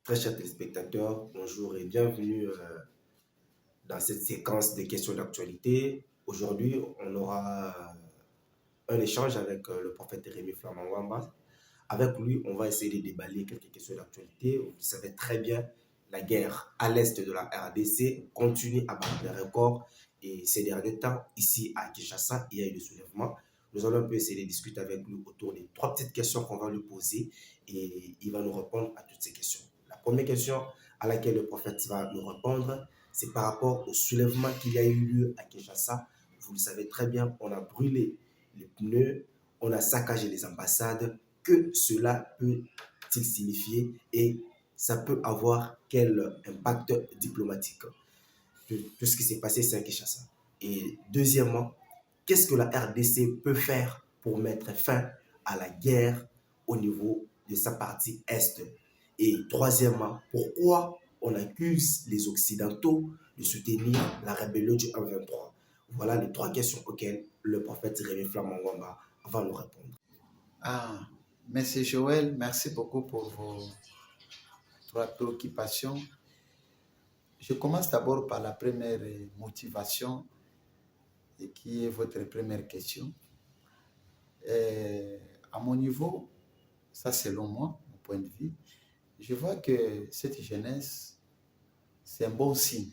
Très chers téléspectateurs, bonjour et bienvenue dans cette séquence de questions d'actualité. Aujourd'hui, on aura un échange avec le prophète Rémi Flamand Wamba. Avec lui, on va essayer de déballer quelques questions d'actualité. Vous savez très bien, la guerre à l'est de la RDC continue à battre les records. Et ces derniers temps, ici à Kinshasa, il y a eu des soulèvements. Nous allons un peu essayer de discuter avec lui autour des trois petites questions qu'on va lui poser et il va nous répondre à toutes ces questions. La première question à laquelle le prophète va nous répondre, c'est par rapport au soulèvement qu'il y a eu lieu à Kinshasa. Vous le savez très bien, on a brûlé les pneus, on a saccagé les ambassades. Que cela peut-il signifier et ça peut avoir quel impact diplomatique? Tout ce qui s'est passé, c'est à Kinshasa. Et deuxièmement, qu'est-ce que la RDC peut faire pour mettre fin à la guerre au niveau de sa partie Est? Et troisièmement, pourquoi on accuse les Occidentaux de soutenir la rébellion du 1-23? Voilà les trois questions auxquelles le prophète Rémi Flamand Wamba va nous répondre. Ah, Monsieur Joël, merci beaucoup pour vos trois préoccupations. Je commence d'abord par la première motivation, et qui est votre première question. À mon niveau, ça selon moi, mon point de vue, je vois que cette jeunesse, c'est un bon signe.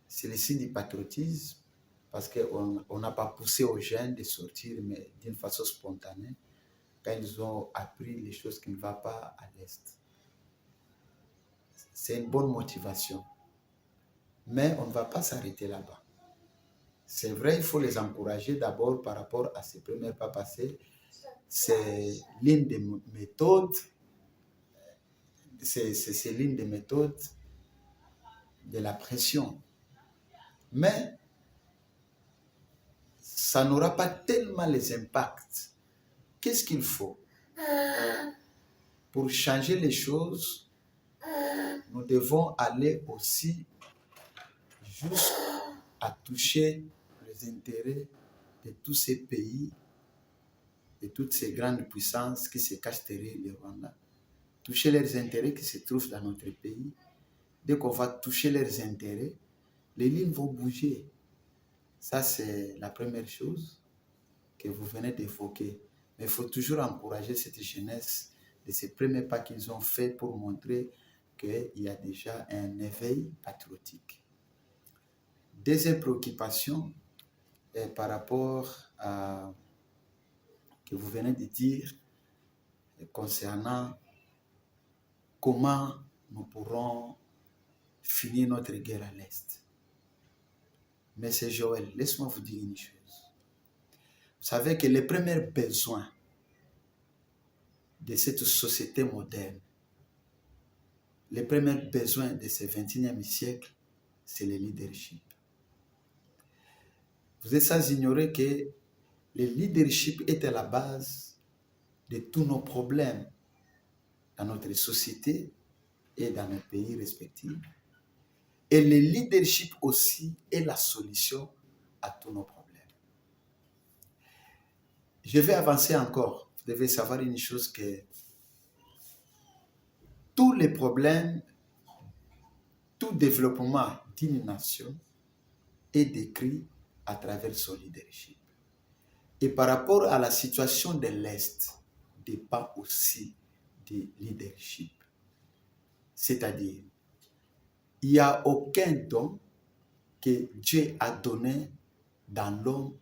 C'est le signe du patriotisme, parce qu'on n'a pas poussé aux jeunes de sortir, mais d'une façon spontanée, quand ils ont appris les choses qui ne vont pas à l'Est. C'est une bonne motivation. Mais on ne va pas s'arrêter là-bas. C'est vrai, il faut les encourager d'abord par rapport à ces premiers pas passés. C'est l'une des méthodes, c'est l'une des méthodes de la pression. Mais ça n'aura pas tellement les impacts. Qu'est-ce qu'il faut? Pour changer les choses, nous devons aller aussi jusqu'à toucher les intérêts de tous ces pays, de toutes ces grandes puissances qui se cachent derrière le Rwanda. Toucher leurs intérêts qui se trouvent dans notre pays. Dès qu'on va toucher leurs intérêts, les lignes vont bouger. Ça, c'est la première chose que vous venez d'évoquer. Mais il faut toujours encourager cette jeunesse de ces premiers pas qu'ils ont fait pour montrer qu'il y a déjà un éveil patriotique. Deuxième préoccupation est par rapport à que vous venez de dire concernant comment nous pourrons finir notre guerre à l'Est. Mais c'est Joël, laisse-moi vous dire une chose. Vous savez que les premiers besoins de cette société moderne, les premiers besoins de ce 21e siècle, c'est le leadership. Vous êtes sans ignorer que le leadership est à la base de tous nos problèmes dans notre société et dans nos pays respectifs. Et le leadership aussi est la solution à tous nos problèmes. Je vais avancer encore. Vous devez savoir une chose, que tous les problèmes, tout développement d'une nation est décrit à travers son leadership. Et par rapport à la situation de l'Est, dépend aussi du leadership. C'est-à-dire, il n'y a aucun don que Dieu a donné dans l'homme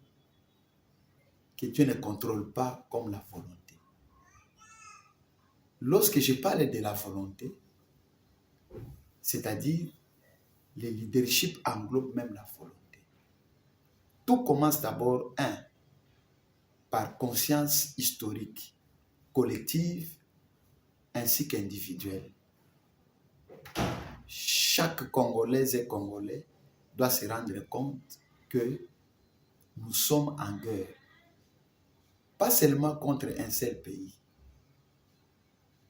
que Dieu ne contrôle pas comme la volonté. Lorsque je parle de la volonté, c'est-à-dire le leadership englobe même la volonté. Tout commence d'abord, par conscience historique, collective ainsi qu'individuelle. Chaque Congolaise et Congolais doit se rendre compte que nous sommes en guerre. Pas seulement contre un seul pays.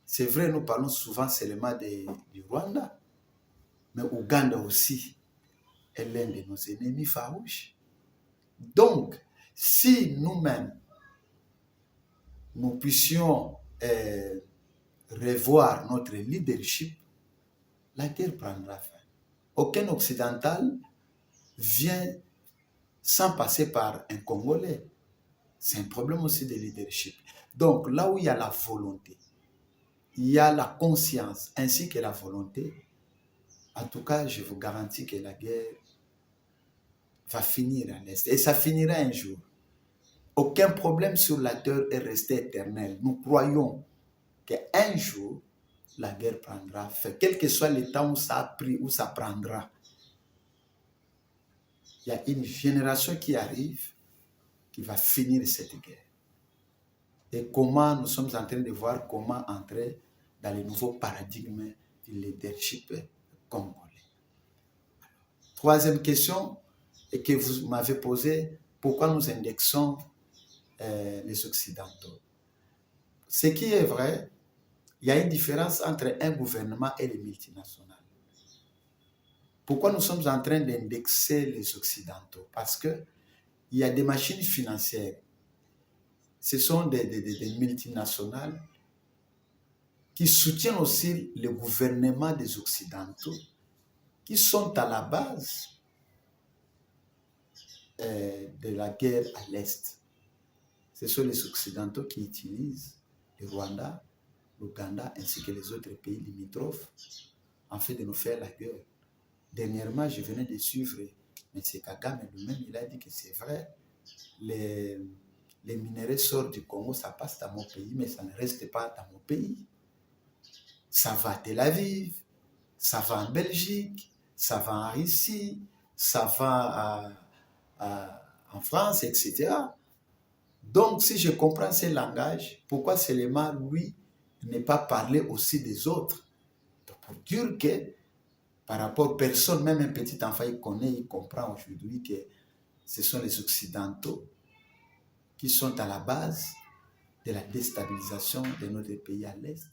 C'est vrai, nous parlons souvent seulement du Rwanda, mais Ouganda aussi est l'un de nos ennemis farouches. Donc, si nous-mêmes, nous puissions revoir notre leadership, la guerre prendra fin. Aucun Occidental vient sans passer par un Congolais. C'est un problème aussi de leadership. Donc, là où il y a la volonté, il y a la conscience ainsi que la volonté, en tout cas, je vous garantis que la guerre va finir à l'Est. Et ça finira un jour. Aucun problème sur la terre est resté éternel. Nous croyons qu'un jour, la guerre prendra fin. Quel que soit le temps où ça a pris, où ça prendra. Il y a une génération qui arrive qui va finir cette guerre. Et comment nous sommes en train de voir comment entrer dans les nouveaux paradigmes du leadership congolais. Troisième question et que vous m'avez posée, pourquoi nous indexons les Occidentaux? Ce qui est vrai, il y a une différence entre un gouvernement et les multinationales. Pourquoi nous sommes en train d'indexer les Occidentaux? Parce qu'il y a des machines financières. Ce sont des multinationales qui soutiennent aussi le gouvernement des Occidentaux, qui sont à la base de la guerre à l'Est. Ce sont les Occidentaux qui utilisent le Rwanda, l'Ouganda ainsi que les autres pays limitrophes en fait de nous faire la guerre. Dernièrement, je venais de suivre M. Kagame lui-même, il a dit que c'est vrai, les minerais sortent du Congo, ça passe dans mon pays, mais ça ne reste pas dans mon pays. Ça va à Tel Aviv, ça va en Belgique, ça va en Russie, ça va en France, etc. Donc, si je comprends ces langages, pourquoi seulement lui ne pas parler aussi des autres? Pour dire que, par rapport à personne, même un petit enfant, il connaît, il comprend aujourd'hui que ce sont les Occidentaux qui sont à la base de la déstabilisation de notre pays à l'Est.